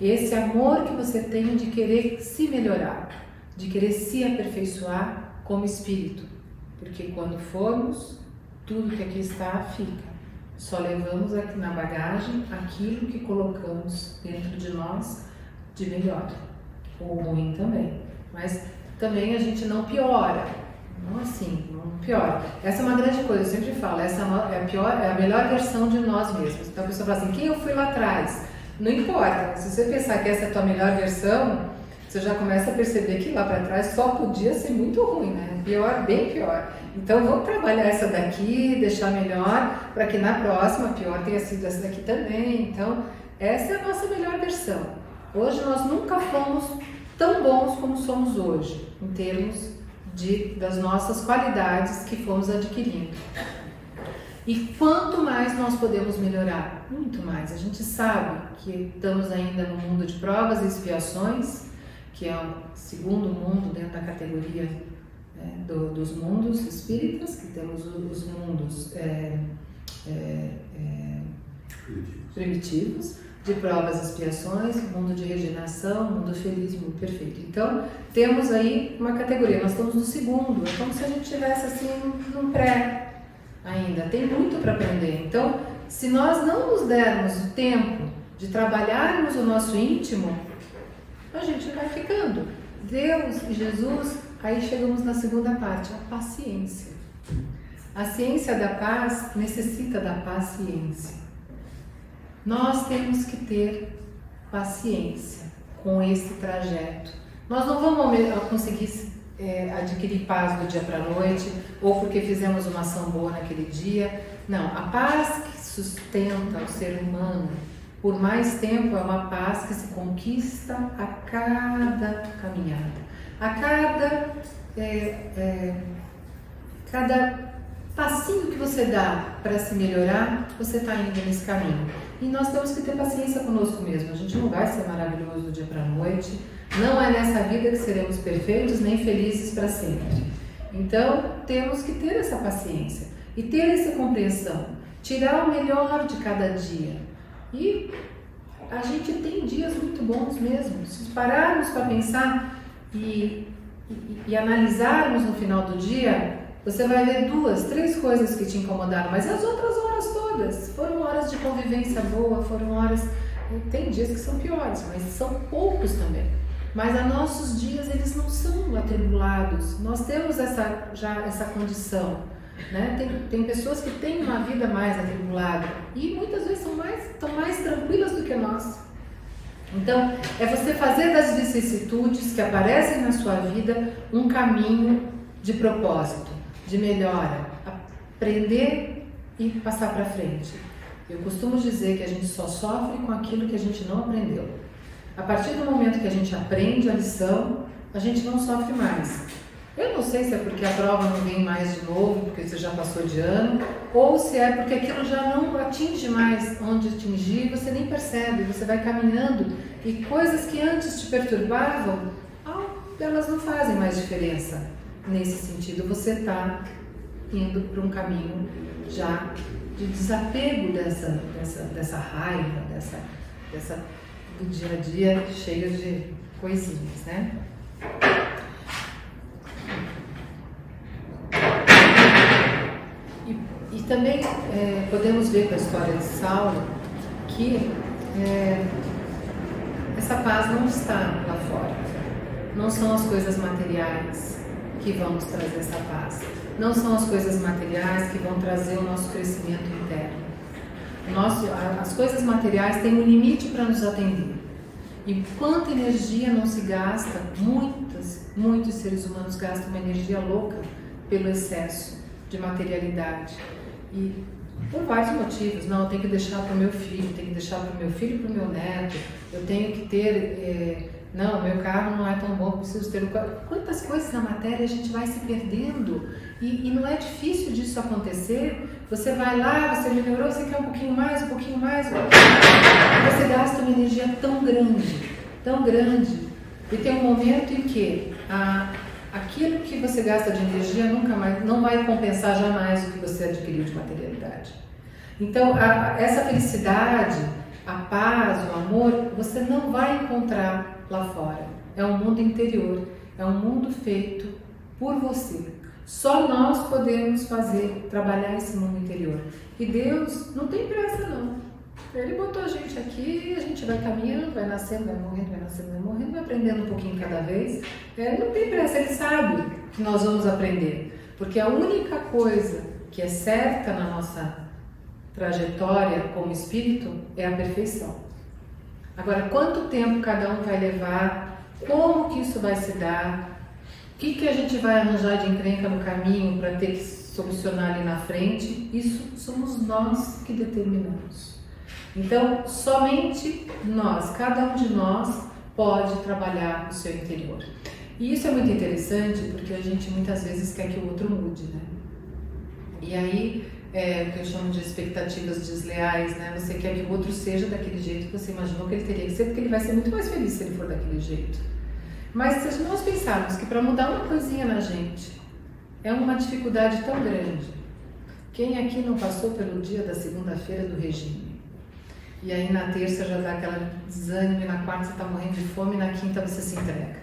Esse amor que você tem de querer se melhorar, de querer se aperfeiçoar como espírito, porque quando formos, tudo que aqui está fica. Só levamos aqui na bagagem aquilo que colocamos dentro de nós de melhor, ou ruim também. Mas também a gente não piora, não assim, não piora. Essa é uma grande coisa, eu sempre falo, essa é a melhor versão de nós mesmos. Então a pessoa fala assim: quem eu fui lá atrás? Não importa, se você pensar que essa é a tua melhor versão, você já começa a perceber que lá para trás só podia ser muito ruim, né? Pior, bem pior. Então vamos trabalhar essa daqui, deixar melhor, para que na próxima pior tenha sido essa daqui também. Então essa é a nossa melhor versão. Hoje nós nunca fomos tão bons como somos hoje, em termos das nossas qualidades que fomos adquirindo. E quanto mais nós podemos melhorar? Muito mais. A gente sabe que estamos ainda no mundo de provas e expiações, que é o segundo mundo dentro da categoria dos mundos espíritas, que temos os mundos primitivos, de provas e expiações, mundo de regeneração, mundo feliz e mundo perfeito. Então, temos aí uma categoria, nós estamos no segundo, é como se a gente estivesse assim num pré ainda, tem muito para aprender. Então, se nós não nos dermos o tempo de trabalharmos o nosso íntimo, a gente vai ficando. Deus e Jesus, aí chegamos na segunda parte, a paciência. A ciência da paz necessita da paciência. Nós temos que ter paciência com esse trajeto. Nós não vamos conseguir adquirir paz do dia para a noite, ou porque fizemos uma ação boa naquele dia. Não, a paz que sustenta o ser humano por mais tempo é uma paz que se conquista a cada caminhada, a cada passinho que você dá para se melhorar, você está indo nesse caminho. E nós temos que ter paciência conosco mesmo. A gente não vai ser maravilhoso do dia para a noite. Não é nessa vida que seremos perfeitos nem felizes para sempre. Então, temos que ter essa paciência e ter essa compreensão. Tirar o melhor de cada dia. E a gente tem dias muito bons mesmo. Se pararmos para pensar e analisarmos no final do dia, você vai ver 2, 3 coisas que te incomodaram, mas as outras horas todas foram horas de convivência boa, foram horas... Tem dias que são piores, mas são poucos também. Mas a nossos dias eles não são atribulados. Nós temos já essa condição, né? Tem pessoas que têm uma vida mais atribulada e muitas vezes estão mais tranquilas do que nós. Então, é você fazer das vicissitudes que aparecem na sua vida um caminho de propósito, de melhora, aprender e passar para frente. Eu costumo dizer que a gente só sofre com aquilo que a gente não aprendeu. A partir do momento que a gente aprende a lição, a gente não sofre mais. Eu não sei se é porque a prova não vem mais de novo, porque você já passou de ano, ou se é porque aquilo já não atinge mais onde atingir, você nem percebe, você vai caminhando e coisas que antes te perturbavam, elas não fazem mais diferença. Nesse sentido, você está indo para um caminho já de desapego dessa raiva, do dia a dia cheio de coisinhas, né? E também podemos ver com a história de Saulo que essa paz não está lá fora. Não são as coisas materiais que vão nos trazer essa paz. Não são as coisas materiais que vão trazer o nosso crescimento interno. As coisas materiais têm um limite para nos atender. E quanta energia não se gasta, muitos seres humanos gastam uma energia louca pelo excesso de materialidade. E por vários motivos. Não, eu tenho que deixar para o meu filho, tenho que deixar para o meu filho e para o meu neto, eu tenho que ter... Não, meu carro não é tão bom, preciso ter... Quantas coisas na matéria a gente vai se perdendo e não é difícil disso acontecer. Você vai lá, você melhorou, você quer um pouquinho mais, você gasta uma energia tão grande. E tem um momento em que aquilo que você gasta de energia nunca mais, não vai compensar jamais o que você adquiriu de materialidade. Então, essa felicidade, a paz, o amor, você não vai encontrar lá fora. É um mundo interior, é um mundo feito por você. Só nós podemos trabalhar esse mundo interior. E Deus não tem pressa, não. Ele botou a gente aqui, a gente vai caminhando, vai nascendo, vai morrendo, vai nascendo, vai morrendo, vai aprendendo um pouquinho cada vez. Não tem pressa, ele sabe que nós vamos aprender. Porque a única coisa que é certa na nossa trajetória como espírito é a perfeição. Agora, quanto tempo cada um vai levar, como que isso vai se dar, o que a gente vai arranjar de encrenca no caminho para ter que solucionar ali na frente, isso somos nós que determinamos. Então, somente nós, cada um de nós pode trabalhar o seu interior. E isso é muito interessante porque a gente muitas vezes quer que o outro mude, né? E aí, o que eu chamo de expectativas desleais, né? Você quer que o outro seja daquele jeito que você imaginou que ele teria que ser, porque ele vai ser muito mais feliz se ele for daquele jeito. Mas se nós pensarmos que para mudar uma coisinha na gente é uma dificuldade tão grande, quem aqui não passou pelo dia da segunda-feira do regime? E aí na terça já dá aquela desânimo, e na quarta você está morrendo de fome, e na quinta você se entrega.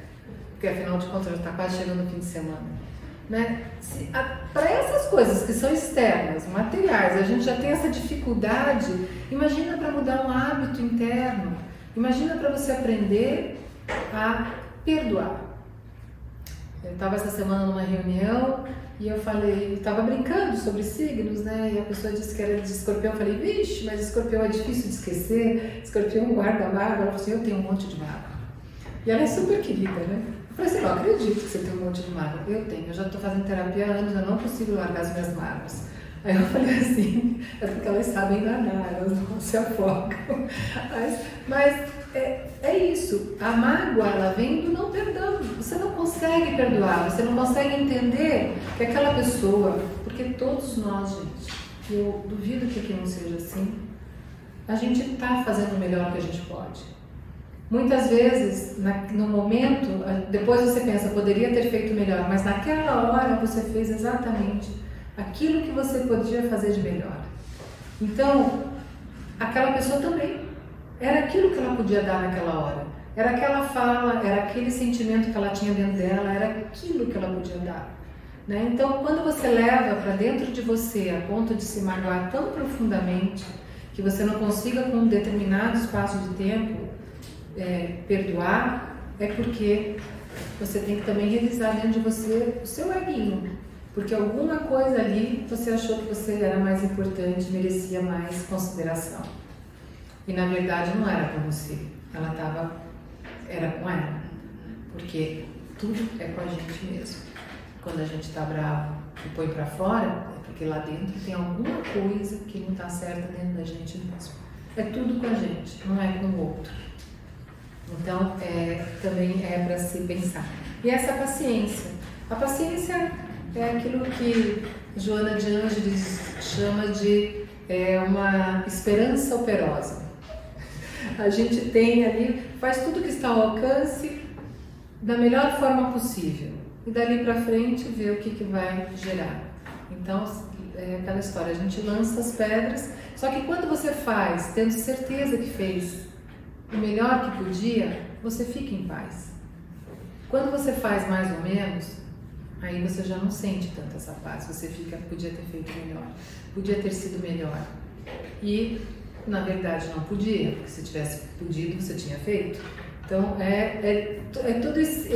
Porque afinal de contas já está quase chegando o fim de semana. Né? Para essas coisas que são externas, materiais, a gente já tem essa dificuldade. Imagina para mudar um hábito interno, imagina para você aprender a perdoar. Eu estava essa semana numa reunião e eu falei, estava brincando sobre signos, né? E a pessoa disse que era de escorpião. Eu falei, vixe, mas escorpião é difícil de esquecer, escorpião guarda mágoa. Ela falou assim, eu tenho um monte de mágoa. E ela é super querida, né? Eu falei assim, não acredito que você tem um monte de mágoa. Eu tenho, eu já estou fazendo terapia há anos, eu não consigo largar as minhas mágoas. Aí eu falei assim, é porque elas sabem danar, elas não se afogam. Mas é isso, a mágoa ela vem do não perdão. Você não consegue perdoar, você não consegue entender que aquela pessoa, porque todos nós, gente, eu duvido que aqui não seja assim, a gente está fazendo o melhor que a gente pode. Muitas vezes, no momento, depois você pensa, poderia ter feito melhor, mas naquela hora você fez exatamente aquilo que você podia fazer de melhor. Então, aquela pessoa também, era aquilo que ela podia dar naquela hora. Era aquela fala, era aquele sentimento que ela tinha dentro dela, era aquilo que ela podia dar. né? Então, quando você leva para dentro de você a ponto de se magoar tão profundamente que você não consiga, com um determinado espaço de tempo, perdoar, é porque você tem que também revisar dentro de você o seu eguinho, porque alguma coisa ali você achou que você era mais importante, merecia mais consideração. E na verdade não era com você, era com ela, porque tudo é com a gente mesmo. Quando a gente está bravo e põe para fora, é porque lá dentro tem alguma coisa que não está certa dentro da gente mesmo. É tudo com a gente, não é com o outro. Então, também é para se pensar. E essa paciência. A paciência é aquilo que Joana de Ângeles chama de uma esperança operosa. A gente tem ali, faz tudo que está ao alcance da melhor forma possível. E dali para frente vê o que vai gerar. Então, é aquela história, a gente lança as pedras, só que quando você faz, tendo certeza que fez o melhor que podia, você fica em paz. Quando você faz mais ou menos, aí você já não sente tanto essa paz, você fica, podia ter feito melhor, podia ter sido melhor. E, na verdade, não podia, porque se tivesse podido, você tinha feito. Então, todo esse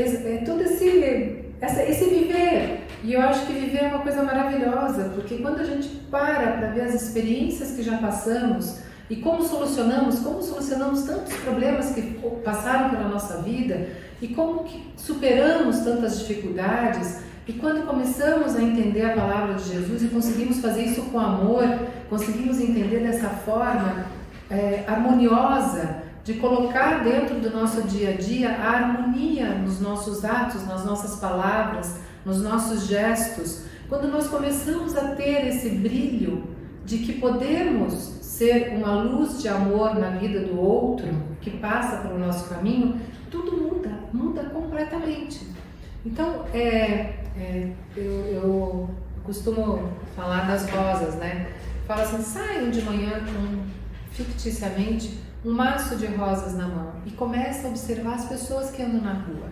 viver. E eu acho que viver é uma coisa maravilhosa, porque quando a gente para ver as experiências que já passamos e como solucionamos tantos problemas que passaram pela nossa vida e como que superamos tantas dificuldades, e quando começamos a entender a palavra de Jesus e conseguimos fazer isso com amor, conseguimos entender dessa forma harmoniosa, de colocar dentro do nosso dia a dia a harmonia nos nossos atos, nas nossas palavras, nos nossos gestos. Quando nós começamos a ter esse brilho de que podemos ser uma luz de amor na vida do outro, que passa pelo nosso caminho, tudo muda completamente. Então, eu costumo falar das rosas, né? Falo assim, saiam de manhã ficticiamente um maço de rosas na mão e começa a observar as pessoas que andam na rua.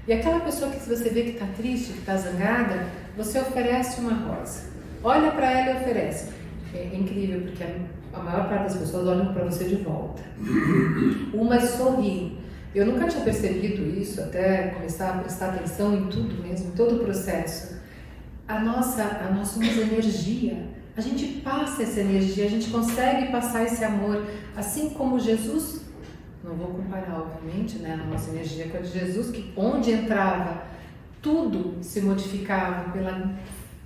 E aquela pessoa que você vê que está triste, que está zangada, você oferece uma rosa. Olha para ela e oferece. É incrível, porque a maior parte das pessoas olham para você de volta. Umas sorriem. Eu nunca tinha percebido isso, até começar a prestar atenção em tudo mesmo, em todo o processo. Nós somos energia. A gente passa essa energia, a gente consegue passar esse amor, assim como Jesus, não vou comparar obviamente, né, a nossa energia com a de Jesus, que onde entrava, tudo se modificava pela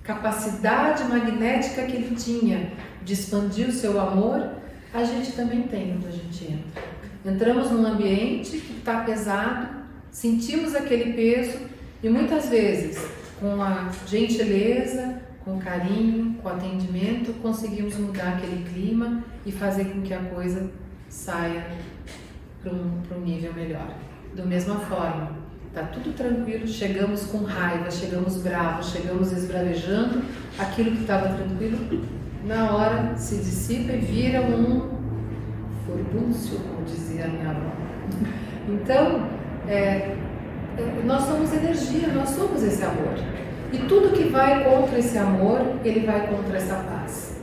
capacidade magnética que ele tinha de expandir o seu amor, a gente também tem quando a gente entra. Entramos num ambiente que está pesado, sentimos aquele peso e muitas vezes com a gentileza, com carinho, com atendimento, conseguimos mudar aquele clima e fazer com que a coisa saia para um nível melhor. Da mesma forma, está tudo tranquilo, chegamos com raiva, chegamos bravos, chegamos esbravejando, aquilo que estava tranquilo, na hora se dissipa e vira um furdúncio, como dizia a minha avó. Então, nós somos energia, nós somos esse amor. E tudo que vai contra esse amor, ele vai contra essa paz.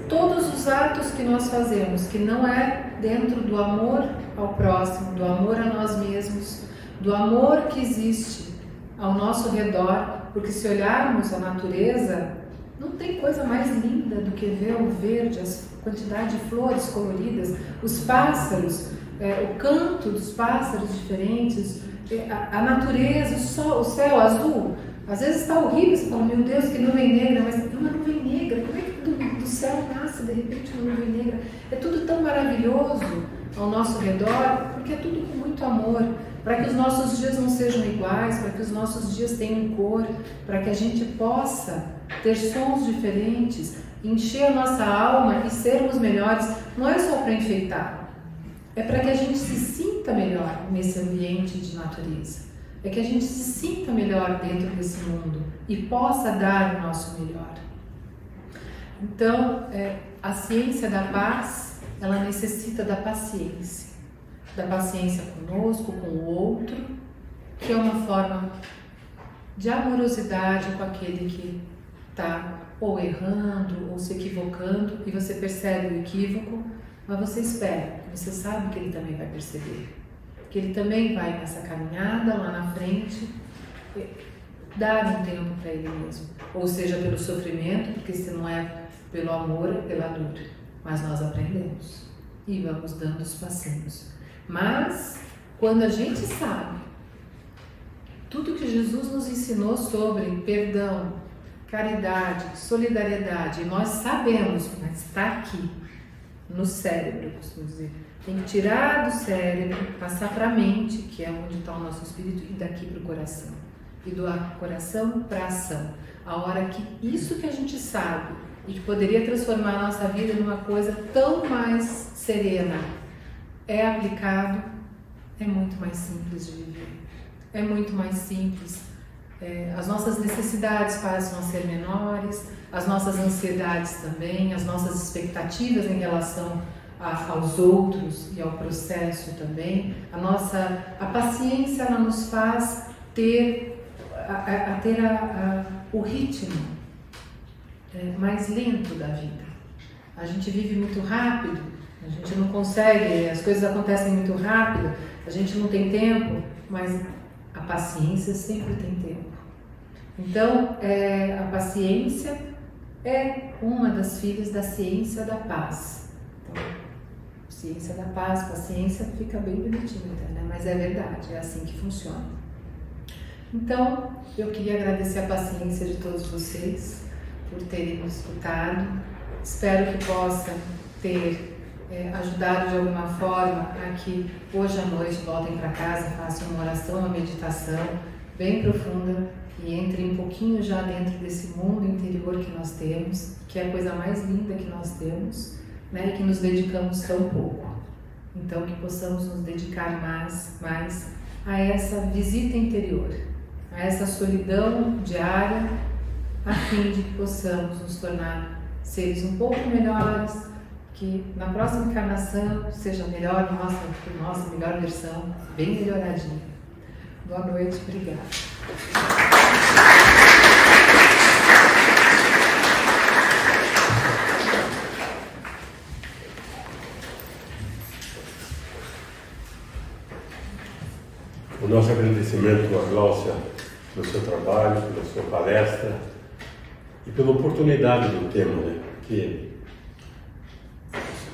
Todos os atos que nós fazemos, que não é dentro do amor ao próximo, do amor a nós mesmos, do amor que existe ao nosso redor, porque se olharmos a natureza, não tem coisa mais linda do que ver o verde, a quantidade de flores coloridas, os pássaros, o canto dos pássaros diferentes, a natureza, o céu azul. Às vezes está horrível, você fala, meu Deus, que nuvem negra, mas é uma nuvem negra, como é que do céu nasce de repente uma nuvem negra? É tudo tão maravilhoso ao nosso redor, porque é tudo com muito amor, para que os nossos dias não sejam iguais, para que os nossos dias tenham cor, para que a gente possa ter sons diferentes, encher a nossa alma e sermos melhores. Não é só para enfeitar, é para que a gente se sinta melhor nesse ambiente de natureza. É que a gente se sinta melhor dentro desse mundo e possa dar o nosso melhor. Então, a ciência da paz, ela necessita da paciência conosco, com o outro, que é uma forma de amorosidade com aquele que está ou errando ou se equivocando e você percebe o equívoco, mas você espera, você sabe que ele também vai perceber, que ele também vai nessa caminhada lá na frente dar um tempo para ele mesmo, ou seja, pelo sofrimento, porque se não é pelo amor, é pela dor, mas nós aprendemos e vamos dando os passinhos. Mas quando a gente sabe tudo que Jesus nos ensinou sobre perdão, caridade, solidariedade, nós sabemos, mas está aqui no cérebro, eu costumo dizer. Tem que tirar do cérebro, passar para a mente, que é onde está o nosso espírito, e daqui para o coração. E do coração para a ação. A hora que isso que a gente sabe e que poderia transformar a nossa vida numa coisa tão mais serena é aplicado, é muito mais simples de viver. É muito mais simples. As nossas necessidades passam a ser menores, as nossas ansiedades também, as nossas expectativas em relação aos outros e ao processo também. A paciência ela nos faz ter o ritmo mais lento da vida. A gente vive muito rápido, a gente não consegue, as coisas acontecem muito rápido, a gente não tem tempo, mas a paciência sempre tem tempo. Então, a paciência é uma das filhas da ciência da paz. Então, ciência da paz, paciência, fica bem bonitinho, né? Mas é verdade, é assim que funciona. Então, eu queria agradecer a paciência de todos vocês por terem me escutado. Espero que possa ter ajudado de alguma forma a que hoje à noite voltem para casa, façam uma oração, uma meditação bem profunda e entrem um pouquinho já dentro desse mundo interior que nós temos, que é a coisa mais linda que nós temos, né, e que nos dedicamos tão pouco. Então, que possamos nos dedicar mais a essa visita interior, a essa solidão diária, a fim de que possamos nos tornar seres um pouco melhores, que na próxima encarnação seja melhor, nossa melhor versão, bem melhoradinha. Boa noite, obrigada. O nosso agradecimento à Gláucia pelo seu trabalho, pela sua palestra e pela oportunidade do tema, né? Porque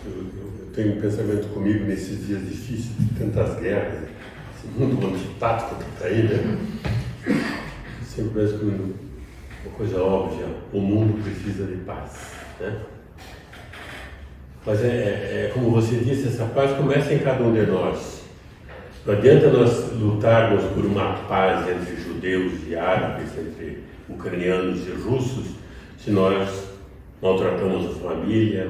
eu tenho um pensamento comigo nesses dias difíceis, de tantas guerras, esse mundo antipático que está aí, né? Sempre penso que uma coisa óbvia, o mundo precisa de paz, né? Mas como você disse, essa paz começa em cada um de nós. Não adianta nós lutarmos por uma paz entre judeus e árabes, entre ucranianos e russos, se nós maltratamos a família,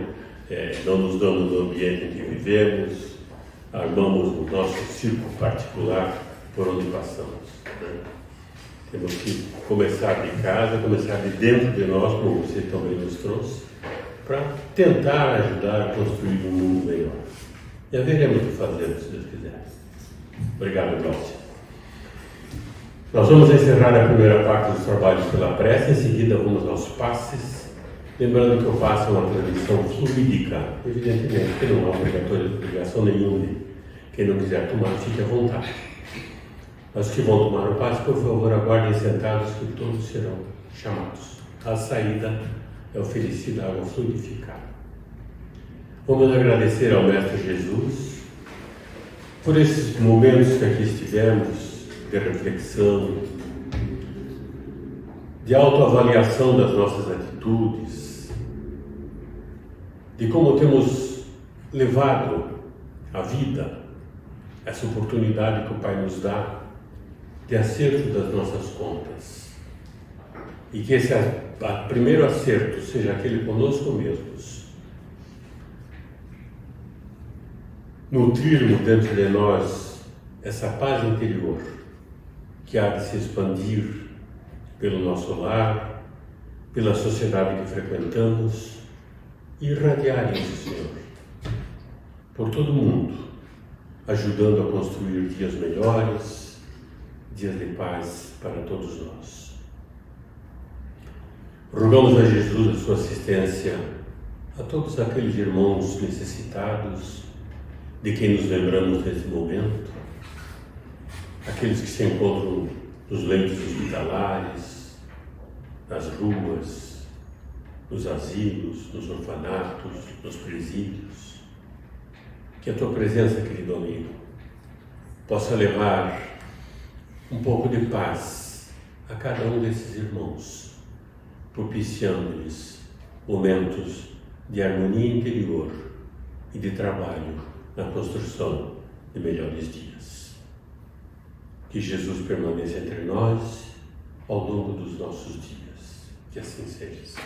não nos damos no ambiente em que vivemos, armamos o nosso círculo particular por onde passamos, né? Temos que começar de casa, começar de dentro de nós, como você também nos trouxe, para tentar ajudar a construir um mundo melhor. E haveremos de fazer, se Deus quiser. Obrigado, Gláucia. Nós vamos encerrar a primeira parte dos trabalhos pela prece, em seguida vamos aos passes, lembrando que o passe é uma tradição fluídica, evidentemente, que não há obrigação nenhuma. Quem não quiser tomar, fique à vontade. Mas os que vão tomar o passe, por favor, aguardem sentados que todos serão chamados. A saída é oferecida água fluidificada. Vamos agradecer ao Mestre Jesus por esses momentos que aqui estivemos, de reflexão, de autoavaliação das nossas atitudes, de como temos levado a vida, essa oportunidade que o Pai nos dá de acerto das nossas contas. E que esse primeiro acerto seja aquele conosco mesmos. Nutrirmos dentro de nós essa paz interior que há de se expandir pelo nosso lar, pela sociedade que frequentamos e irradiar isso, Senhor, por todo o mundo, ajudando a construir dias melhores, dias de paz para todos nós. Rogamos a Jesus a sua assistência a todos aqueles irmãos necessitados de quem nos lembramos nesse momento, aqueles que se encontram nos leitos hospitalares, nas ruas, nos asilos, nos orfanatos, nos presídios. Que a tua presença, querido amigo, possa levar um pouco de paz a cada um desses irmãos, propiciando-lhes momentos de harmonia interior e de trabalho na construção de melhores dias. Que Jesus permaneça entre nós ao longo dos nossos dias. Que assim seja.